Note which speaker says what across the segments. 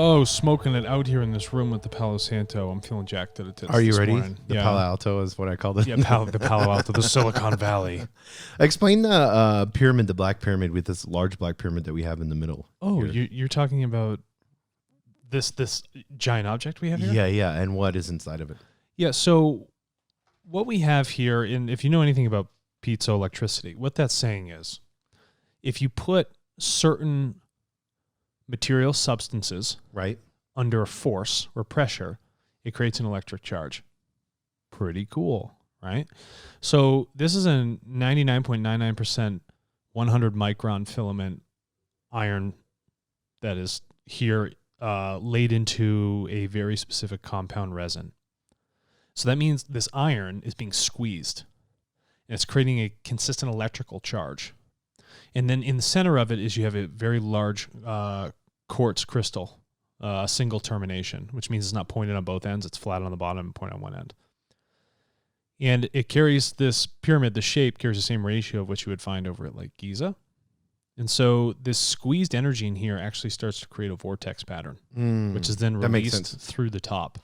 Speaker 1: Oh, smoking it out here in this room with the Palo Santo. I'm feeling jacked to the tits.
Speaker 2: Are you ready?
Speaker 1: Morning.
Speaker 2: The Palo Alto is what I called it.
Speaker 1: Yeah, the Palo Alto, the Silicon Valley.
Speaker 2: Explain the pyramid, the black pyramid with this large black pyramid that we have in the middle.
Speaker 1: Oh, you're talking about this giant object we have here?
Speaker 2: Yeah, and what is inside of it?
Speaker 1: Yeah, so what we have here, and if you know anything about piezoelectricity, what that's saying is if you put certain material substances
Speaker 2: right
Speaker 1: under a force or pressure, it creates an electric charge. Pretty cool, right? So this is a 99.99% 100 micron filament iron that is here laid into a very specific compound resin. So that means this iron is being squeezed, and it's creating a consistent electrical charge. And then in the center of it is you have a very large quartz crystal, single termination, which means it's not pointed on both ends. It's flat on the bottom and pointed on one end. And it carries this pyramid, the shape carries the same ratio of what you would find over at Lake Giza. And so this squeezed energy in here actually starts to create a vortex pattern, which is then released through the top.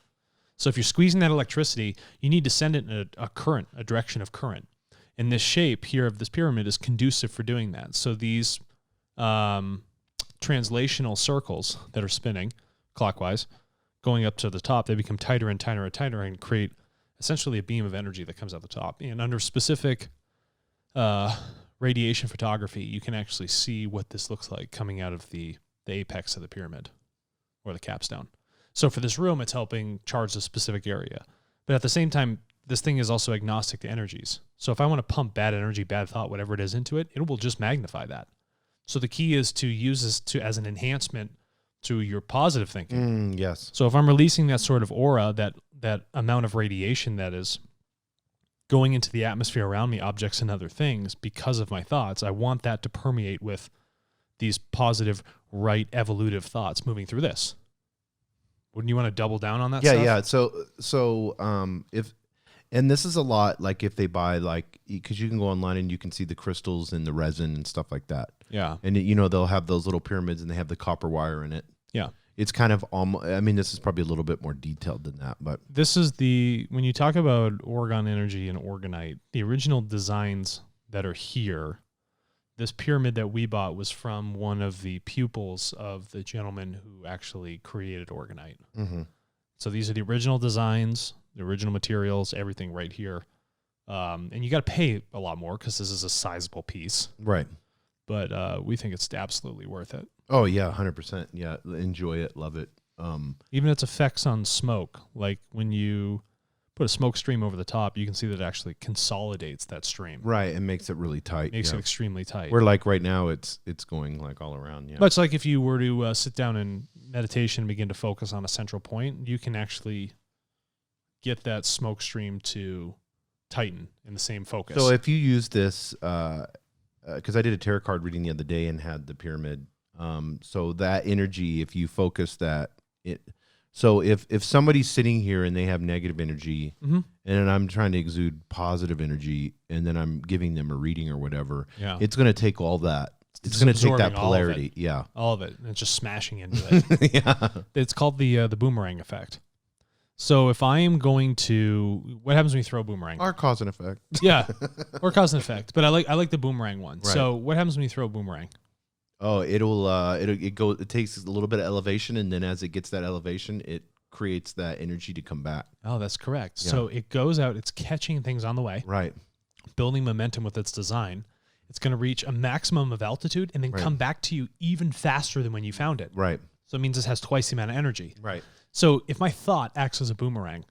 Speaker 1: So if you're squeezing that electricity, you need to send it in a current, a direction of current. And this shape here of this pyramid is conducive for doing that. So these translational circles that are spinning clockwise, going up to the top, they become tighter and tighter and tighter and create essentially a beam of energy that comes out the top. And under specific radiation photography, you can actually see what this looks like coming out of the apex of the pyramid or the capstone. So for this room, it's helping charge a specific area. But at the same time, this thing is also agnostic to energies. So if I want to pump bad energy, bad thought, whatever it is into it, it will just magnify that. So the key is to use this as an enhancement to your positive thinking.
Speaker 2: Yes.
Speaker 1: So if I'm releasing that sort of aura, that amount of radiation that is going into the atmosphere around me, objects and other things, because of my thoughts, I want that to permeate with these positive, right, evolutive thoughts moving through this. Wouldn't you want to double down on that stuff?
Speaker 2: Yeah. So and this is a lot like if they buy because you can go online and you can see the crystals and the resin and stuff like that.
Speaker 1: Yeah.
Speaker 2: And they'll have those little pyramids and they have the copper wire in it.
Speaker 1: Yeah.
Speaker 2: It's kind of almost, this is probably a little bit more detailed than that, but
Speaker 1: this is when you talk about orgone energy and orgonite, the original designs that are here, this pyramid that we bought was from one of the pupils of the gentleman who actually created orgonite.
Speaker 2: Mm-hmm.
Speaker 1: So these are the original designs, the original materials, everything right here. And you got to pay a lot more because this is a sizable piece.
Speaker 2: Right.
Speaker 1: But we think it's absolutely worth it.
Speaker 2: Oh, yeah, 100%. Yeah, enjoy it, love it.
Speaker 1: Even its effects on smoke, like when you put a smoke stream over the top, you can see that it actually consolidates that stream.
Speaker 2: Right, and makes it really tight.
Speaker 1: Makes it extremely tight.
Speaker 2: Where like right now, it's going like all around. Yeah.
Speaker 1: Much like if you were to sit down in meditation and begin to focus on a central point, you can actually get that smoke stream to tighten in the same focus.
Speaker 2: So if you use this, because I did a tarot card reading the other day and had the pyramid. So that energy, if you focus that, so if somebody's sitting here and they have negative energy,
Speaker 1: mm-hmm.
Speaker 2: and I'm trying to exude positive energy, and then I'm giving them a reading or whatever,
Speaker 1: yeah.
Speaker 2: it's going to take all that. It's going to take that polarity.
Speaker 1: All of it. And it's just smashing into it.
Speaker 2: Yeah.
Speaker 1: It's called the boomerang effect. So if I am going to, what happens when you throw a boomerang?
Speaker 2: Or cause and effect.
Speaker 1: Yeah, or cause and effect. But I like the boomerang one.
Speaker 2: Right.
Speaker 1: So what happens when you throw a boomerang?
Speaker 2: Oh, it takes a little bit of elevation, and then as it gets that elevation, it creates that energy to come back.
Speaker 1: Oh, that's correct.
Speaker 2: Yeah.
Speaker 1: So it goes out, it's catching things on the way.
Speaker 2: Right.
Speaker 1: Building momentum with its design. It's going to reach a maximum of altitude and then come back to you even faster than when you found it.
Speaker 2: Right.
Speaker 1: So it means this has twice the amount of energy.
Speaker 2: Right.
Speaker 1: So if my thought acts as a boomerang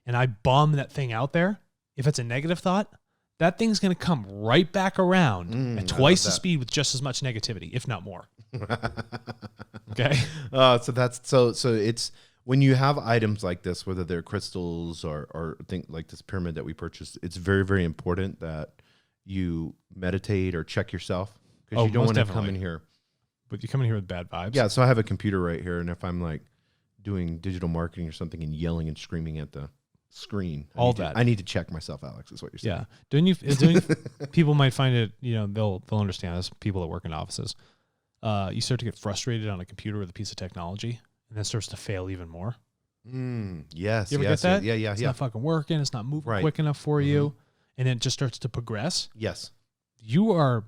Speaker 1: and I bomb that thing out there, if it's a negative thought, that thing's going to come right back around at twice the speed with just as much negativity, if not more. Okay.
Speaker 2: So it's when you have items like this, whether they're crystals or think like this pyramid that we purchased, it's very, very important that you meditate or check yourself because you don't want to come in here.
Speaker 1: But you come in here with bad vibes.
Speaker 2: Yeah. So I have a computer right here, and if I'm like doing digital marketing or something and yelling and screaming at the screen, I need to check myself, Alex, is what you're saying.
Speaker 1: Yeah. People might find it, they'll understand as people that work in offices. You start to get frustrated on a computer with a piece of technology, and then starts to fail even more.
Speaker 2: Yes.
Speaker 1: You ever get that?
Speaker 2: Yeah.
Speaker 1: It's not fucking working. It's not moving
Speaker 2: Right.
Speaker 1: quick enough for you. And it just starts to progress.
Speaker 2: Yes.
Speaker 1: You are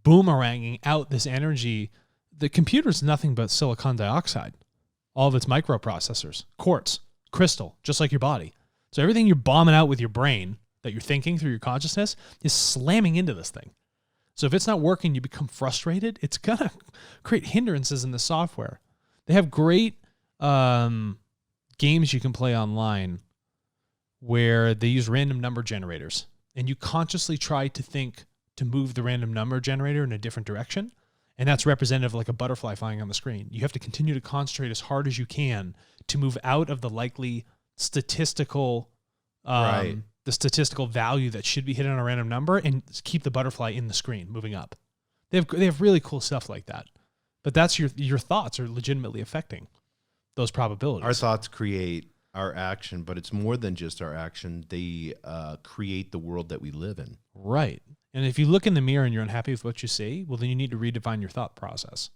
Speaker 1: boomeranging out this energy. The computer's nothing but silicon dioxide. All of its microprocessors, quartz, crystal, just like your body. So everything you're bombing out with your brain that you're thinking through your consciousness is slamming into this thing. So if it's not working, you become frustrated. It's going to create hindrances in the software. They have great games you can play online where they use random number generators, and you consciously try to think to move the random number generator in a different direction. And that's representative of like a butterfly flying on the screen. You have to continue to concentrate as hard as you can to move out of the likely statistical, the statistical value that should be hit on a random number, and keep the butterfly in the screen moving up. They have really cool stuff like that. But that's your thoughts are legitimately affecting those probabilities.
Speaker 2: Our thoughts create our action, but it's more than just our action. They create the world that we live in.
Speaker 1: Right. And if you look in the mirror and you're unhappy with what you see, well, then you need to redefine your thought process.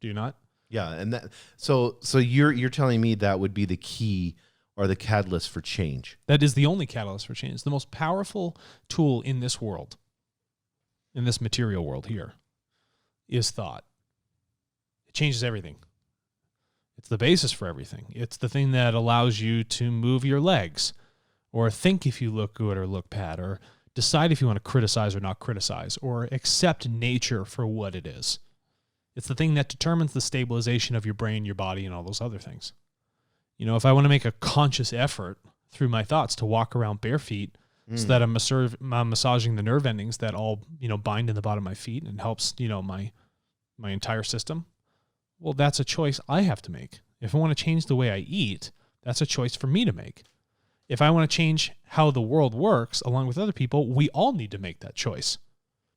Speaker 1: Do you not?
Speaker 2: Yeah, and that so you're telling me that would be the key or the catalyst for change.
Speaker 1: That is the only catalyst for change. The most powerful tool in this world, in this material world here, is thought. It changes everything. It's the basis for everything. It's the thing that allows you to move your legs, or think if you look good or look bad, or decide if you want to criticize or not criticize, or accept nature for what it is. It's the thing that determines the stabilization of your brain, your body, and all those other things. You know, if I want to make a conscious effort through my thoughts to walk around bare feet so that I'm massaging the nerve endings that all, bind in the bottom of my feet and helps, my entire system, well, that's a choice I have to make. If I want to change the way I eat, that's a choice for me to make. If I want to change how the world works along with other people, we all need to make that choice.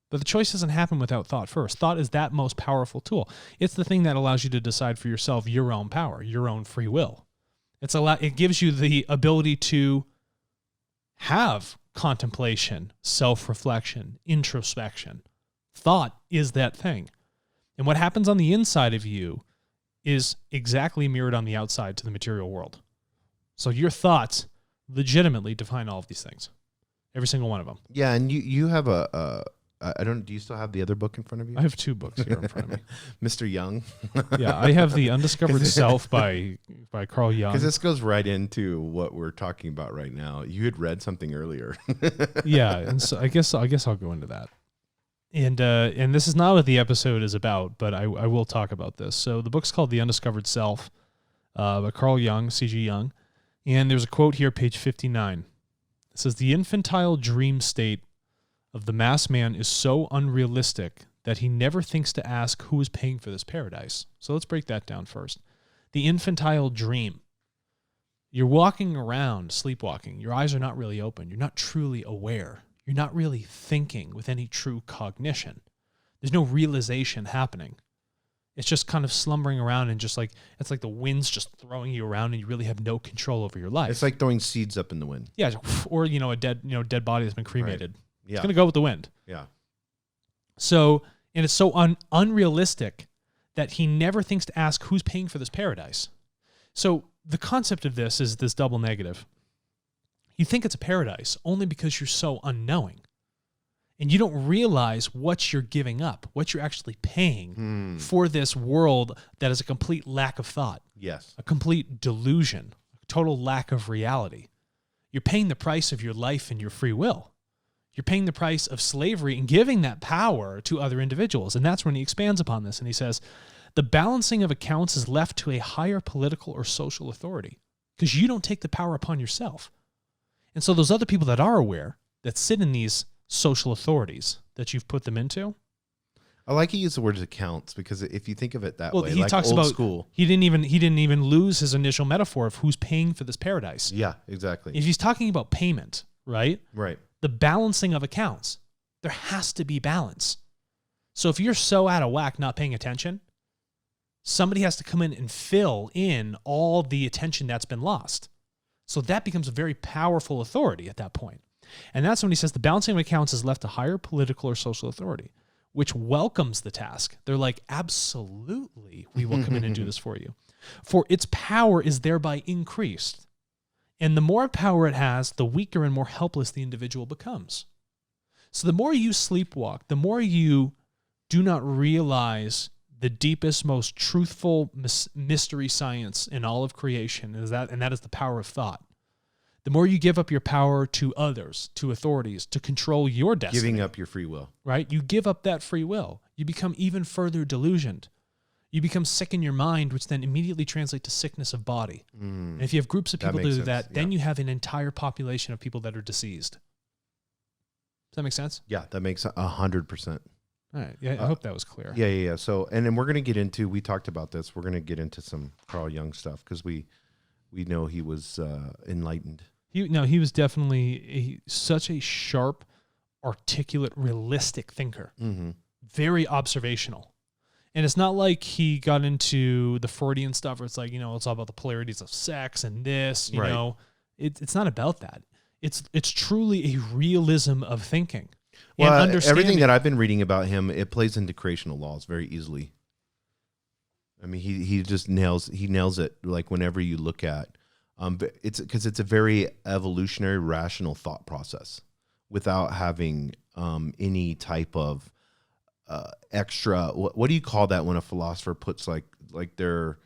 Speaker 1: But the choice doesn't happen without thought first. Thought is that most powerful tool. It's the thing that allows you to decide for yourself your own power, your own free will. It gives you the ability to have contemplation, self-reflection, introspection. Thought is that thing. And what happens on the inside of you is exactly mirrored on the outside to the material world. So your thoughts legitimately define all of these things. Every single one of them.
Speaker 2: Yeah, and you have do you still have the other book in front of you?
Speaker 1: I have two books here in front of me.
Speaker 2: Mr. Young.
Speaker 1: Yeah, I have The Undiscovered Self by Carl Jung.
Speaker 2: Because this goes right into what we're talking about right now. You had read something earlier.
Speaker 1: Yeah, and so I guess I'll go into that. And this is not what the episode is about, but I will talk about this. So the book's called The Undiscovered Self by Carl Jung, C.G. Jung. And there's a quote here, page 59. It says, "The infantile dream state of the mass man is so unrealistic that he never thinks to ask who is paying for this paradise." So let's break that down first. The infantile dream. You're walking around, sleepwalking. Your eyes are not really open. You're not truly aware. You're not really thinking with any true cognition. There's no realization happening. It's just kind of slumbering around, and it's like the wind's just throwing you around, and you really have no control over your life.
Speaker 2: It's like throwing seeds up in the wind.
Speaker 1: Yeah, or a dead body that's been cremated.
Speaker 2: Right. Yeah.
Speaker 1: It's going to go with the wind.
Speaker 2: Yeah.
Speaker 1: So, and it's so unrealistic that he never thinks to ask who's paying for this paradise. So the concept of this is this double negative. You think it's a paradise only because you're so unknowing. And you don't realize what you're giving up, what you're actually paying for this world that is a complete lack of thought.
Speaker 2: Yes.
Speaker 1: A complete delusion, a total lack of reality. You're paying the price of your life and your free will. You're paying the price of slavery and giving that power to other individuals. And that's when he expands upon this. And he says, the balancing of accounts is left to a higher political or social authority because you don't take the power upon yourself. And so those other people that are aware, that sit in these social authorities that you've put them into.
Speaker 2: I like to use the word accounts because if you think of it that way,
Speaker 1: he
Speaker 2: like
Speaker 1: talks
Speaker 2: old
Speaker 1: about
Speaker 2: school.
Speaker 1: He didn't even lose his initial metaphor of who's paying for this paradise.
Speaker 2: Yeah, exactly.
Speaker 1: If he's talking about payment, right?
Speaker 2: Right.
Speaker 1: The balancing of accounts. There has to be balance. So if you're so out of whack not paying attention, somebody has to come in and fill in all the attention that's been lost. So that becomes a very powerful authority at that point. And that's when he says the balancing of accounts is left to higher political or social authority, which welcomes the task. They're like, absolutely, we will come in and do this for you. For its power is thereby increased. And the more power it has, the weaker and more helpless the individual becomes. So the more you sleepwalk, the more you do not realize the deepest, most truthful mystery science in all of creation, and that is the power of thought. The more you give up your power to others, to authorities, to control your destiny.
Speaker 2: Giving up your free will.
Speaker 1: Right? You give up that free will. You become even further delusioned. You become sick in your mind, which then immediately translates to sickness of body. And if you have groups of people do that, then you have an entire population of people that are diseased. Does that make sense?
Speaker 2: Yeah, that makes 100%.
Speaker 1: All right. Yeah, I hope that was clear.
Speaker 2: Yeah. So, and then we're going to get into, we talked about this, we're going to get into some Carl Jung stuff because we know he was enlightened.
Speaker 1: He was definitely such a sharp, articulate, realistic thinker.
Speaker 2: Mm-hmm.
Speaker 1: Very observational. And it's not like he got into the Freudian stuff where it's like, it's all about the polarities of sex and this, you know. It's not about that. It's truly a realism of thinking.
Speaker 2: Well, everything that I've been reading about him, it plays into creational laws very easily. I mean, he just nails it. Like whenever you look at, it's because it's a very evolutionary, rational thought process, without having any type of extra. What do you call that when a philosopher puts like they're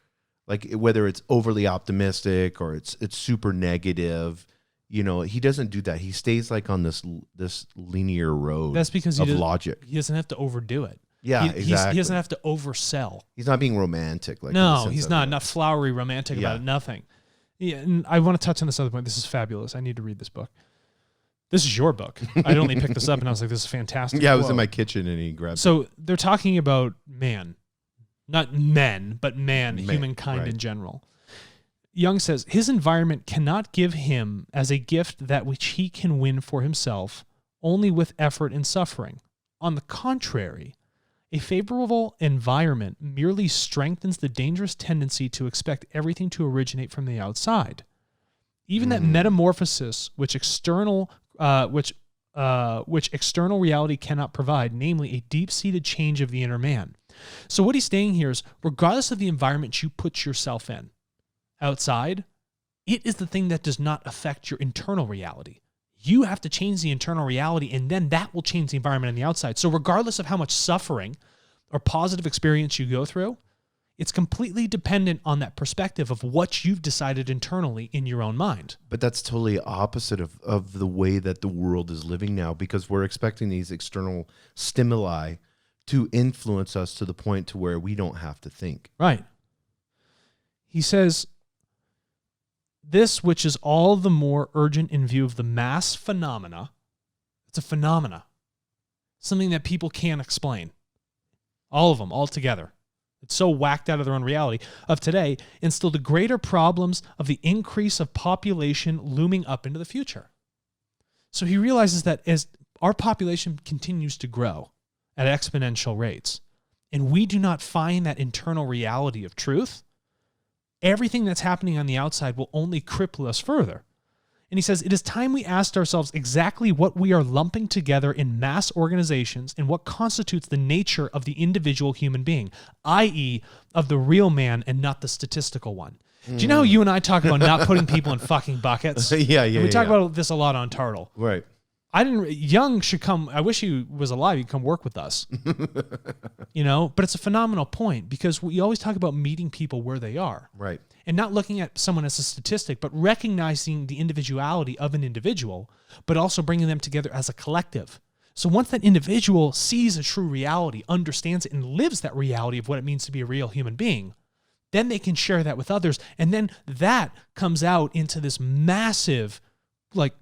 Speaker 2: like, whether it's overly optimistic or it's super negative? He doesn't do that. He stays like on this linear road.
Speaker 1: That's because
Speaker 2: of logic.
Speaker 1: He doesn't have to overdo it.
Speaker 2: Yeah, exactly.
Speaker 1: He doesn't have to oversell.
Speaker 2: He's not being romantic.
Speaker 1: No, he's not flowery romantic about it. Nothing. Yeah, and I want to touch on this other point. This is fabulous. I need to read this book. This is your book. I only picked this up and I was like, this is fantastic.
Speaker 2: Yeah, I was in my kitchen and he grabbed it.
Speaker 1: So they're talking about man. Not men, but humankind in general. Jung says, his environment cannot give him as a gift that which he can win for himself only with effort and suffering. On the contrary, a favorable environment merely strengthens the dangerous tendency to expect everything to originate from the outside. Even that metamorphosis which external reality cannot provide, namely a deep-seated change of the inner man. So what he's saying here is, regardless of the environment you put yourself in, outside, it is the thing that does not affect your internal reality. You have to change the internal reality, and then that will change the environment on the outside. So regardless of how much suffering or positive experience you go through, it's completely dependent on that perspective of what you've decided internally in your own mind.
Speaker 2: But that's totally opposite of the way that the world is living now, because we're expecting these external stimuli to influence us to the point to where we don't have to think.
Speaker 1: Right. He says, this, which is all the more urgent in view of the mass phenomena, it's a phenomena, something that people can't explain. All of them, all together. It's so whacked out of their own reality of today, and still the greater problems of the increase of population looming up into the future. So he realizes that as our population continues to grow at exponential rates, and we do not find that internal reality of truth, everything that's happening on the outside will only cripple us further. And he says, it is time we asked ourselves exactly what we are lumping together in mass organizations and what constitutes the nature of the individual human being, i.e. of the real man and not the statistical one. Do you know how you and I talk about not putting people in fucking buckets?
Speaker 2: Yeah.
Speaker 1: We talk about this a lot on Turtle.
Speaker 2: Right.
Speaker 1: Jung should come. I wish he was alive. He'd come work with us. But it's a phenomenal point because we always talk about meeting people where they are.
Speaker 2: Right.
Speaker 1: And not looking at someone as a statistic, but recognizing the individuality of an individual, but also bringing them together as a collective. So once that individual sees a true reality, understands it, and lives that reality of what it means to be a real human being, then they can share that with others. And then that comes out into this massive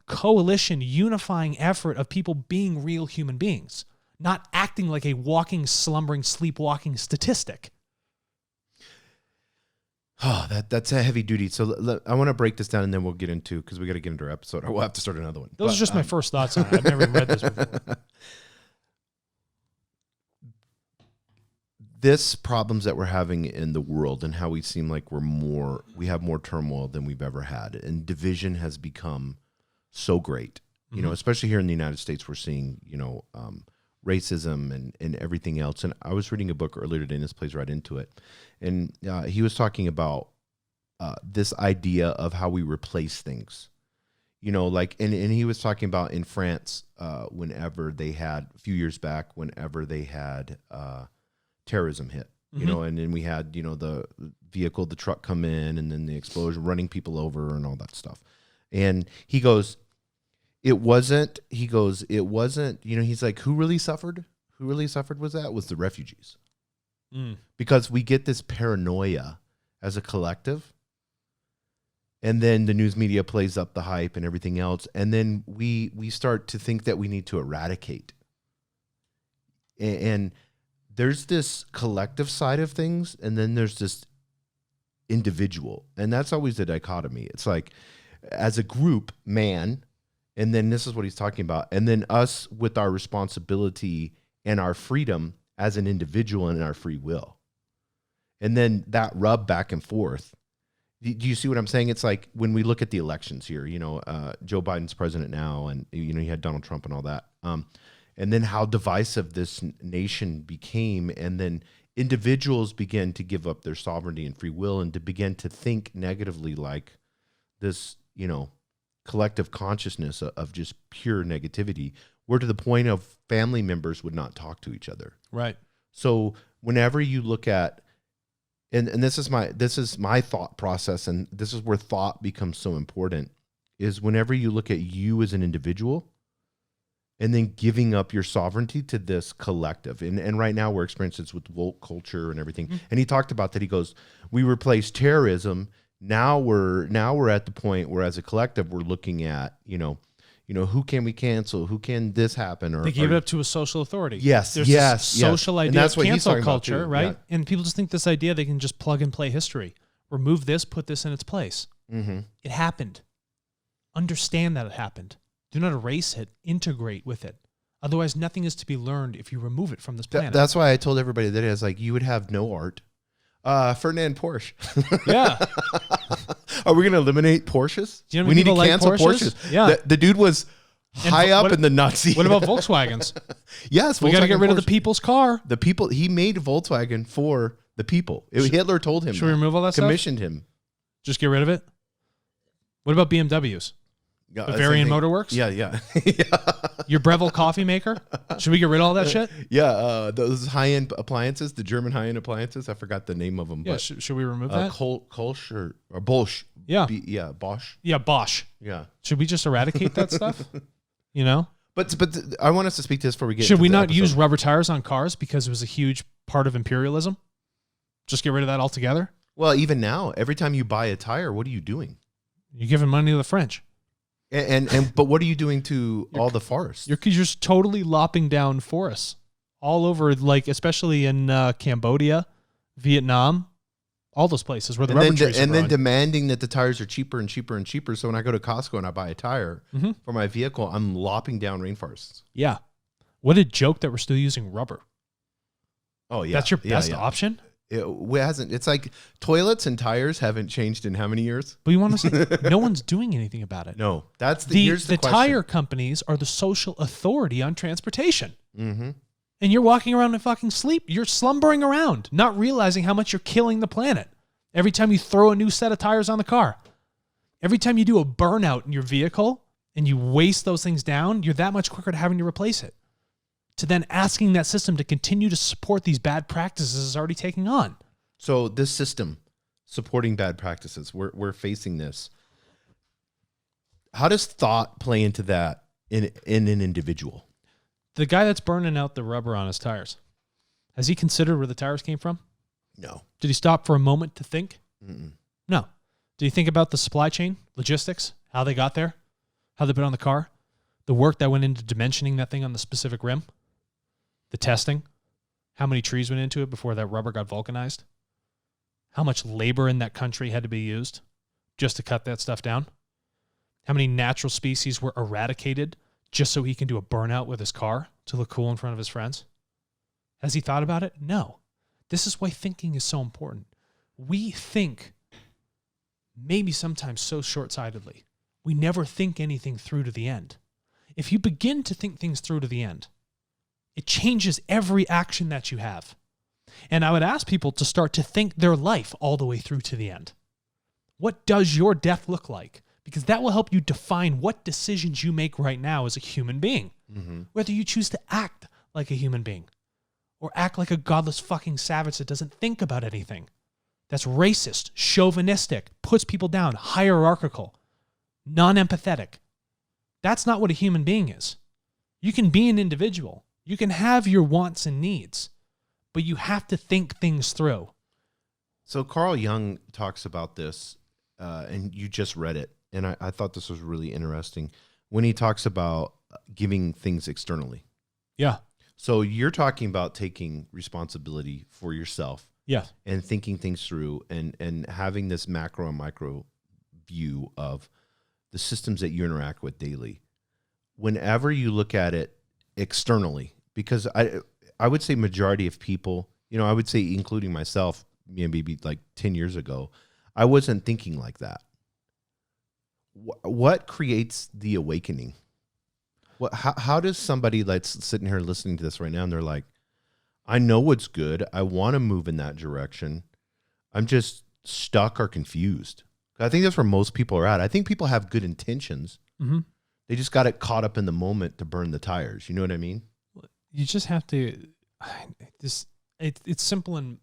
Speaker 1: coalition, unifying effort of people being real human beings, not acting like a walking, slumbering, sleepwalking statistic.
Speaker 2: Oh, that's a heavy duty. So I want to break this down and then we'll get into, because we got to get into our episode or we'll have to start another one.
Speaker 1: Those are just my first thoughts on it. I've never read this before.
Speaker 2: This problems that we're having in the world and how we seem like we have more turmoil than we've ever had. And division has become so great, especially here in the United States, we're seeing, racism and everything else. And I was reading a book earlier today, and this plays right into it. And he was talking about this idea of how we replace things. You know, like, and he was talking about in France, whenever they had, a few years back, whenever they had terrorism hit, you know, and then we had, you know, the truck come in, and then the explosion, running people over and all that stuff. And he goes, it wasn't, you know, he's like, who really suffered? Who really suffered was the refugees. Because we get this paranoia as a collective, and then the news media plays up the hype and everything else, and then we start to think that we need to eradicate. And there's this collective side of things, and then there's this individual, and that's always the dichotomy. It's like, as a group, man, and then this is what he's talking about, and then us with our responsibility and our freedom as an individual and our free will. And then that rub back and forth. Do you see what I'm saying? It's like when we look at the elections here, you know, Joe Biden's president now, and, you know, you had Donald Trump and all that. And then how divisive this nation became. And then individuals began to give up their sovereignty and free will, and to begin to think negatively, like this, you know, collective consciousness of just pure negativity. We're to the point of family members would not talk to each other.
Speaker 1: Right.
Speaker 2: So whenever you look at, and this is my thought process, and this is where thought becomes so important, is whenever you look at you as an individual, and then giving up your sovereignty to this collective. And right now we're experiencing this with woke culture and everything. And he talked about that. He goes, we replaced terrorism. Now we're at the point where, as a collective, we're looking at, you know, who can we cancel? Who can this happen? Or
Speaker 1: they gave it up to a social authority.
Speaker 2: Yes,
Speaker 1: There's this social idea of cancel culture, right?
Speaker 2: Yeah.
Speaker 1: And people just think this idea they can just plug and play history. Remove this, put this in its place. It happened. Understand that it happened. Do not erase it. Integrate with it. Otherwise, nothing is to be learned if you remove it from this planet.
Speaker 2: That's why I told everybody that, it's like, you would have no art. Ferdinand Porsche.
Speaker 1: Yeah.
Speaker 2: Are we going to eliminate Porsches?
Speaker 1: Do you know
Speaker 2: we need to
Speaker 1: like
Speaker 2: cancel Porsches?
Speaker 1: Yeah.
Speaker 2: The dude was high up in the Nazi.
Speaker 1: What about Volkswagens?
Speaker 2: Yes.
Speaker 1: We got to get rid of the people's car.
Speaker 2: The people, he made Volkswagen for the people. Hitler told him.
Speaker 1: Should we remove all that
Speaker 2: commissioned
Speaker 1: stuff?
Speaker 2: Him.
Speaker 1: Just get rid of it? What about BMWs?
Speaker 2: Yeah,
Speaker 1: Bavarian Motorworks?
Speaker 2: Yeah.
Speaker 1: Your Breville coffee maker? Should we get rid of all that shit?
Speaker 2: Yeah, those high-end appliances, the German high-end appliances. I forgot the name of them.
Speaker 1: Yeah,
Speaker 2: but,
Speaker 1: should we remove that?
Speaker 2: Kolsch or Bosch.
Speaker 1: Yeah.
Speaker 2: Bosch.
Speaker 1: Yeah, Bosch.
Speaker 2: Yeah.
Speaker 1: Should we just eradicate that stuff? You know?
Speaker 2: But I want us to speak to this before we get
Speaker 1: Should we not
Speaker 2: episode.
Speaker 1: use rubber tires on cars because it was a huge part of imperialism? Just get rid of that altogether?
Speaker 2: Well, even now, every time you buy a tire, what are you doing?
Speaker 1: You're giving money to the French.
Speaker 2: But what are you doing to all the forests?
Speaker 1: You're just totally lopping down forests all over, like especially in Cambodia, Vietnam, all those places where the rubber trees are growing.
Speaker 2: Then demanding that the tires are cheaper and cheaper and cheaper. So when I go to Costco and I buy a tire for my vehicle, I'm lopping down rainforests.
Speaker 1: Yeah. What a joke that we're still using rubber.
Speaker 2: Oh, yeah.
Speaker 1: That's your best option?
Speaker 2: It hasn't. It's like toilets and tires haven't changed in how many years?
Speaker 1: But you want to say no one's doing anything about it.
Speaker 2: No. That's
Speaker 1: here's the
Speaker 2: question.
Speaker 1: tire companies are the social authority on transportation.
Speaker 2: Mm-hmm.
Speaker 1: And you're walking around in fucking sleep. You're slumbering around, not realizing how much you're killing the planet. Every time you throw a new set of tires on the car, every time you do a burnout in your vehicle and you waste those things down, you're that much quicker to having to replace it. To then asking that system to continue to support these bad practices is already taking on.
Speaker 2: So this system supporting bad practices, we're facing this. How does thought play into that in an individual?
Speaker 1: The guy that's burning out the rubber on his tires, has he considered where the tires came from?
Speaker 2: No.
Speaker 1: Did he stop for a moment to think?
Speaker 2: Mm-mm.
Speaker 1: No. Did he think about the supply chain, logistics, how they got there, how they put on the car, the work that went into dimensioning that thing on the specific rim? The testing, how many trees went into it before that rubber got vulcanized? How much labor in that country had to be used just to cut that stuff down? How many natural species were eradicated just so he can do a burnout with his car to look cool in front of his friends? Has he thought about it? No. This is why thinking is so important. We think maybe sometimes so short-sightedly. We never think anything through to the end. If you begin to think things through to the end, It changes every action that you have. And I would ask people to start to think their life all the way through to the end. What does your death look like? Because that will help you define what decisions you make right now as a human being. Mm-hmm. Whether you choose to act like a human being or act like a godless fucking savage that doesn't think about anything. That's racist, chauvinistic, puts people down, hierarchical, non-empathetic. That's not what a human being is. You can be an individual. You can have your wants and needs, but you have to think things through.
Speaker 2: So Carl Jung talks about this, and you just read it, and I thought this was really interesting when he talks about giving things externally.
Speaker 1: Yeah.
Speaker 2: So you're talking about taking responsibility for yourself.
Speaker 1: Yeah.
Speaker 2: And thinking things through and having this macro and micro view of the systems that you interact with daily. Whenever you look at it externally, because I would say majority of people, I would say including myself, maybe like 10 years ago, I wasn't thinking like that. What creates the awakening? How does somebody that's sitting here listening to this right now and they're like, I know what's good. I want to move in that direction. I'm just stuck or confused. I think that's where most people are at. I think people have good intentions. Mm-hmm. They just got it caught up in the moment to burn the tires. You know what I mean?
Speaker 1: You just have to. It's simple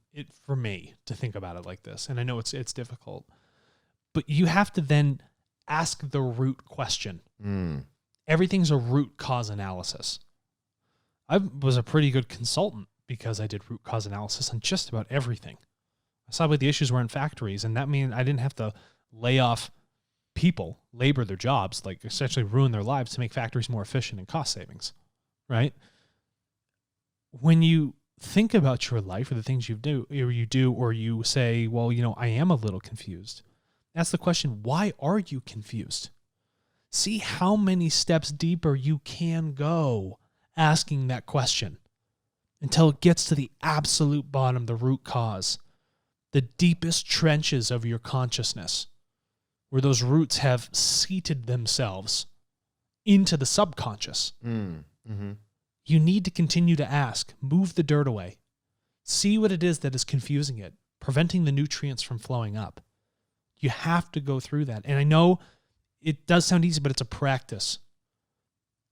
Speaker 1: for me to think about it like this, and I know it's difficult, but you have to then ask the root question. Everything's a root cause analysis. I was a pretty good consultant because I did root cause analysis on just about everything. I saw what the issues were in factories, and that means I didn't have to lay off people, labor their jobs, like essentially ruin their lives to make factories more efficient and cost savings, right? When you think about your life or the things you do, or you say, well, I am a little confused. Ask the question, why are you confused? See how many steps deeper you can go asking that question until it gets to the absolute bottom, the root cause, the deepest trenches of your consciousness, where those roots have seated themselves into the subconscious. Mm-hmm. You need to continue to ask, move the dirt away, see what it is that is confusing it, preventing the nutrients from flowing up. You have to go through that. And I know it does sound easy, but it's a practice.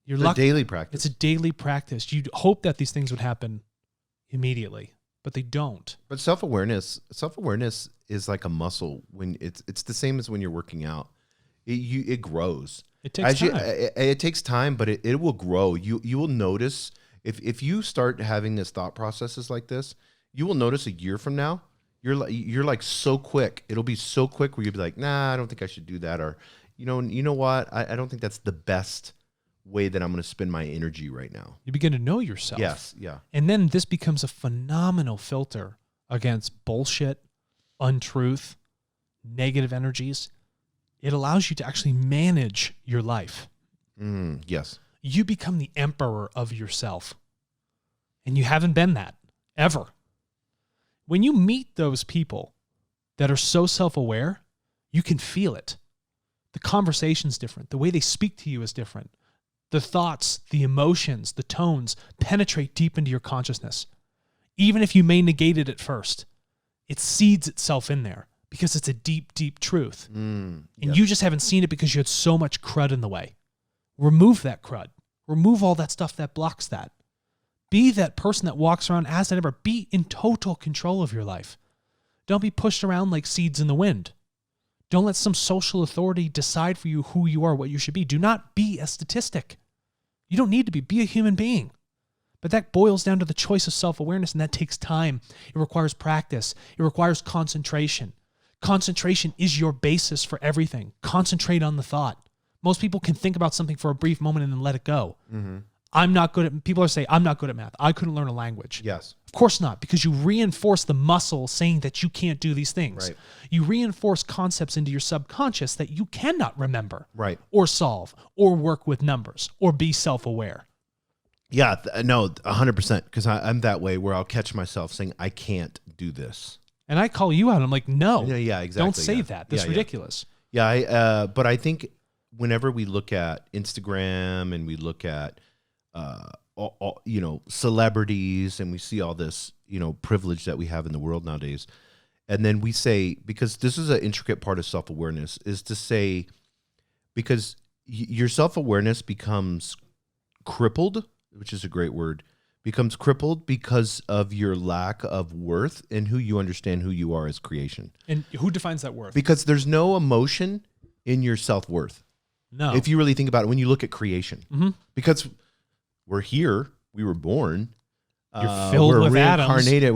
Speaker 2: It's a daily practice.
Speaker 1: It's a daily practice. You'd hope that these things would happen immediately, but they don't.
Speaker 2: But self-awareness is like a muscle. When it's the same as when you're working out. It grows.
Speaker 1: It takes time.
Speaker 2: It takes time, but it will grow. You will notice if you start having this thought processes like this, you will notice a year from now, you're like so quick. It'll be so quick where you'll be like, nah, I don't think I should do that, or you know what? I don't think that's the best way that I'm going to spend my energy right now.
Speaker 1: You begin to know yourself.
Speaker 2: Yes, yeah.
Speaker 1: And then this becomes a phenomenal filter against bullshit, untruth, negative energies. It allows you to actually manage your life.
Speaker 2: Yes.
Speaker 1: You become the emperor of yourself. And you haven't been that, ever. When you meet those people that are so self-aware, you can feel it. The conversation's different. The way they speak to you is different. The thoughts, the emotions, the tones penetrate deep into your consciousness. Even if you may negate it at first, it seeds itself in there because it's a deep, deep truth. And you just haven't seen it because you had so much crud in the way. Remove that crud. Remove all that stuff that blocks that. Be that person that walks around as that ever. Be in total control of your life. Don't be pushed around like seeds in the wind. Don't let some social authority decide for you who you are, what you should be. Do not be a statistic. You don't need to be. Be a human being. But that boils down to the choice of self-awareness, and that takes time. It requires practice. It requires concentration. Concentration is your basis for everything. Concentrate on the thought. Most people can think about something for a brief moment and then let it go. Mm-hmm. People are saying, I'm not good at math. I couldn't learn a language.
Speaker 2: Yes.
Speaker 1: Of course not, because you reinforce the muscle saying that you can't do these things.
Speaker 2: Right.
Speaker 1: You reinforce concepts into your subconscious that you cannot remember.
Speaker 2: Right.
Speaker 1: Or solve, or work with numbers, or be self-aware.
Speaker 2: Yeah, no, 100%, because I'm that way where I'll catch myself saying, I can't do this.
Speaker 1: And I call you out. I'm like, no.
Speaker 2: Yeah, exactly.
Speaker 1: Don't say that. That's ridiculous.
Speaker 2: Yeah, but I think whenever we look at Instagram and we look at celebrities, and we see all this, privilege that we have in the world nowadays. And then we say, because this is an intricate part of self-awareness, is to say, because your self-awareness becomes crippled, which is a great word, becomes crippled because of your lack of worth and who you understand who you are as creation.
Speaker 1: And who defines that worth?
Speaker 2: Because there's no emotion in your self-worth.
Speaker 1: No.
Speaker 2: If you really think about it, when you look at creation, because we're here, we were born,
Speaker 1: you're filled with
Speaker 2: reincarnated.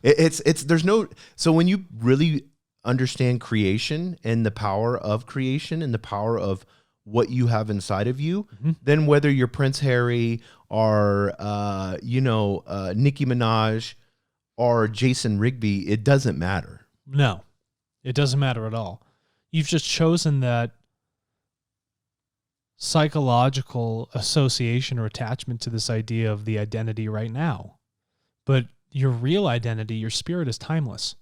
Speaker 2: There's no, so when you really understand creation and the power of creation and the power of what you have inside of you, then whether you're Prince Harry or, Nicki Minaj or Jason Rigby, it doesn't matter.
Speaker 1: No, it doesn't matter at all. You've just chosen that psychological association or attachment to this idea of the identity right now. But your real identity, your spirit, is timeless.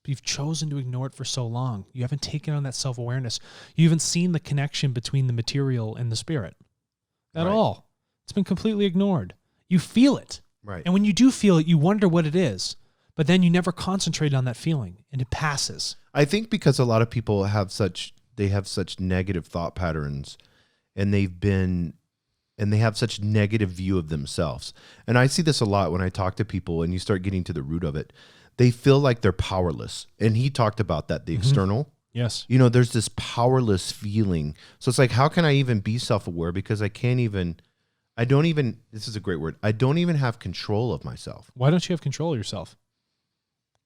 Speaker 1: But you've chosen to ignore it for so long. You haven't taken on that self-awareness. You haven't seen the connection between the material and the spirit at all. It's been completely ignored. You feel it.
Speaker 2: Right.
Speaker 1: And when you do feel it, you wonder what it is. But then you never concentrate on that feeling, and it passes.
Speaker 2: I think because a lot of people have such negative thought patterns, and they have such negative view of themselves. And I see this a lot when I talk to people and you start getting to the root of it. They feel like they're powerless. And he talked about that, the external.
Speaker 1: Yes.
Speaker 2: There's this powerless feeling. So it's like, how can I even be self-aware? Because this is a great word, I don't even have control of myself.
Speaker 1: Why don't you have control of yourself?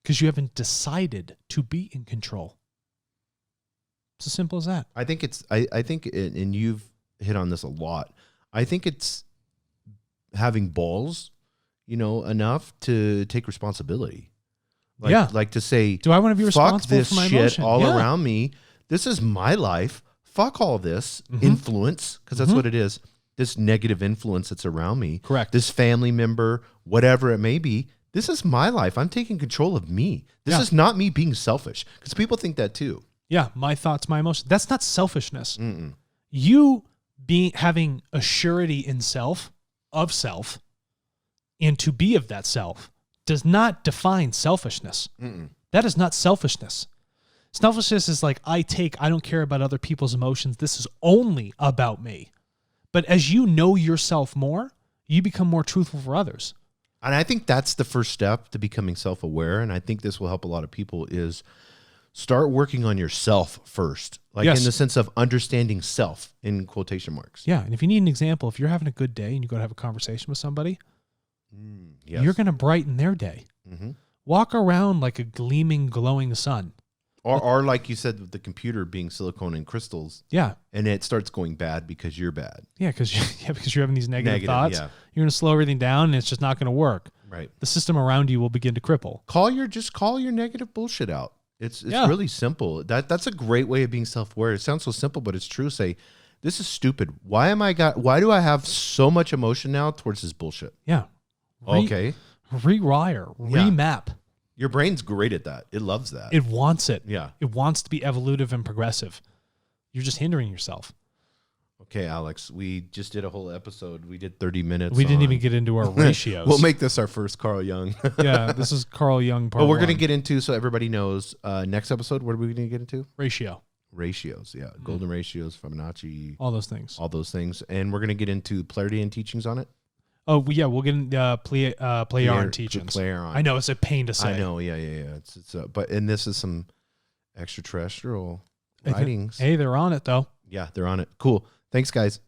Speaker 1: Because you haven't decided to be in control. It's as simple as that.
Speaker 2: I think and you've hit on this a lot. I think it's having balls, enough to take responsibility. Like to say,
Speaker 1: do I want to be responsible
Speaker 2: fuck this
Speaker 1: for my
Speaker 2: shit
Speaker 1: emotion?
Speaker 2: all around me? This is my life. Fuck all this influence, because that's what it is. This negative influence that's around me.
Speaker 1: Correct.
Speaker 2: This family member, whatever it may be. This is my life. I'm taking control of me. This is not me being selfish, because people think that too.
Speaker 1: Yeah, my thoughts, my emotions. That's not selfishness.
Speaker 2: Mm-mm.
Speaker 1: You having a surety in self, and to be of that self, does not define selfishness.
Speaker 2: Mm-mm.
Speaker 1: That is not selfishness. Selfishness is like, I don't care about other people's emotions. This is only about me. But as you know yourself more, you become more truthful for others.
Speaker 2: And I think that's the first step to becoming self-aware. And I think this will help a lot of people is start working on yourself first. Like in the sense of understanding self in quotation marks.
Speaker 1: Yeah. And if you need an example, if you're having a good day and you go to have a conversation with somebody, you're going to brighten their day. Mm-hmm. Walk around like a gleaming, glowing sun.
Speaker 2: Or like you said, with the computer being silicone and crystals.
Speaker 1: Yeah.
Speaker 2: And it starts going bad because you're bad.
Speaker 1: Yeah, because you're having these negative thoughts. Yeah. You're going to slow everything down, and it's just not going to work.
Speaker 2: Right.
Speaker 1: The system around you will begin to cripple.
Speaker 2: Just call your negative bullshit out. It's really simple. That's a great way of being self-aware. It sounds so simple, but it's true. Say, this is stupid. Why do I have so much emotion now towards this bullshit?
Speaker 1: Yeah.
Speaker 2: Okay.
Speaker 1: Rewire, remap.
Speaker 2: Your brain's great at that. It loves that.
Speaker 1: It wants it.
Speaker 2: Yeah.
Speaker 1: It wants to be evolutive and progressive. You're just hindering yourself.
Speaker 2: Okay, Alex, we just did a whole episode. We did 30 minutes.
Speaker 1: We didn't even get into our ratios.
Speaker 2: We'll make this our first Carl Jung.
Speaker 1: Yeah, this is Carl Jung part
Speaker 2: But we're
Speaker 1: one.
Speaker 2: going to get into, so everybody knows, next episode, what are we going to get into? Ratios, yeah. Golden ratios, Fibonacci.
Speaker 1: All those things.
Speaker 2: And we're going to get into Plejaren teachings on it.
Speaker 1: Oh, yeah, we'll get into Plejaren teachings.
Speaker 2: Plejaren.
Speaker 1: I know, it's a pain to say.
Speaker 2: I know, yeah. And this is some extraterrestrial writings.
Speaker 1: Hey, they're on it, though.
Speaker 2: Yeah, they're on it. Cool. Thanks, guys.